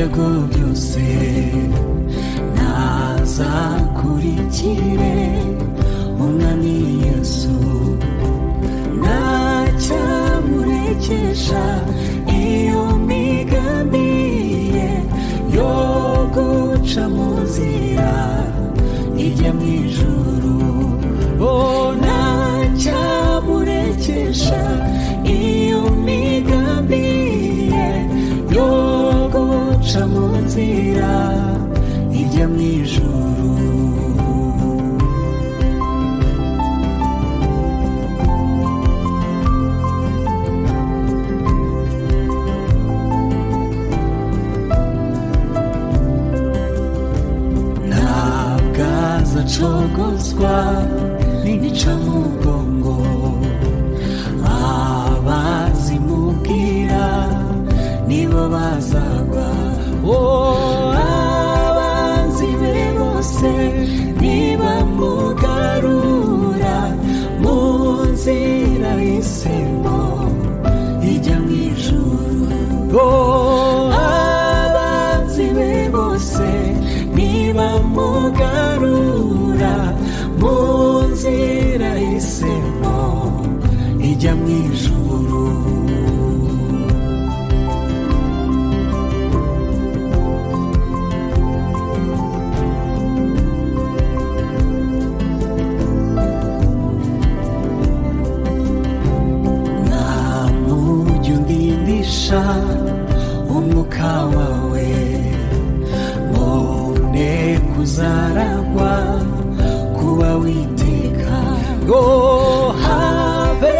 ibyago byose nazakurikire umwami Yesu, ntacyamurekesha iyo migambi ye yo guca mu nzira ijya mu ijuru. Ntacyamurekesha iyo migambi ye yo guca mu nzira ijya mu ijuru. Ntabwo azacogozwa n'incamugongo, abazimubwira nibo bazagwa. Abanzi be bose nibamugarura mu nzira y'isemo ijya mu ijuru. Abanzi be bose nibamugarura mu nzira y'isemo ijya mu ijuru. Umwuka wawe mbone kuzaragwa kuba witeka. Habe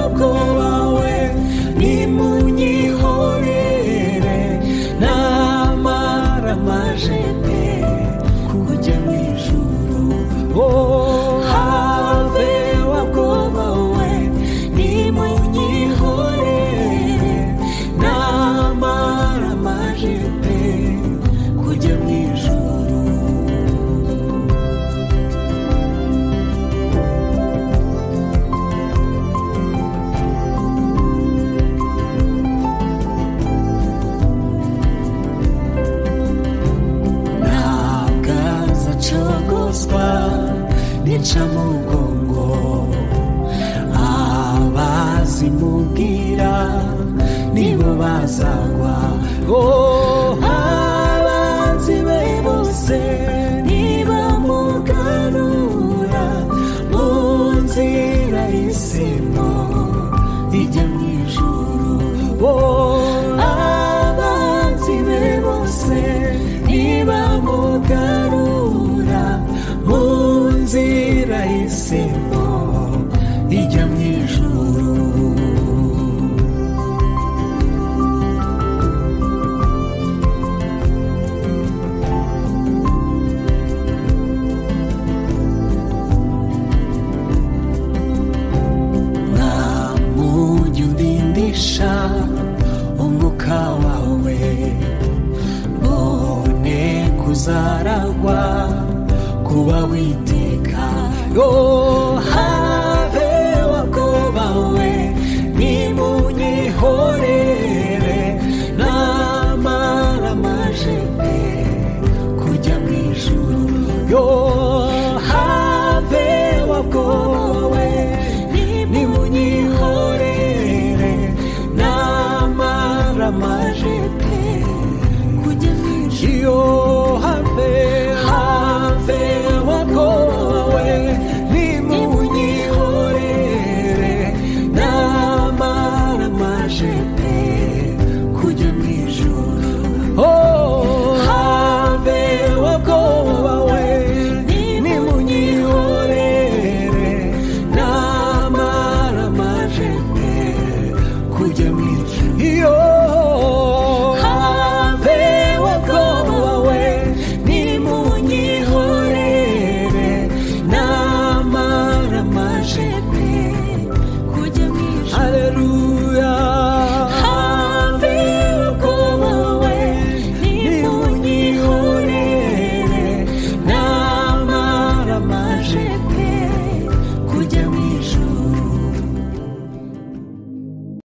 ubwoba we nimunyihorere, namara amajepe kujya mu ijuru. Habe ubwoba we nimunyihorere, namara amajepe kujya mu ijuru. Ntabwo azacogozwa n'incamugongo, abazimubwira nibo bazagwa. Abanzi be bose nibamugarura mu nzira y'isemo ijya mu ijuru. Abanzi be bose nibamugarura mu nzira y'isemo ijya mu ijuru. Umwuka wawe mbone kuzaragwa kuba witeka. Habe ubwoba we nimunyihorere, namara amajepe kujya mu ijuru. Habe ubwoba we nimunyihorere, namara amajepe kujya mu ijuru. Have ubwoba we nimunyihorere, namara amajepe kujya mu ijuru. Have ubwoba we nimunyihorere, namara amajepe kujya mu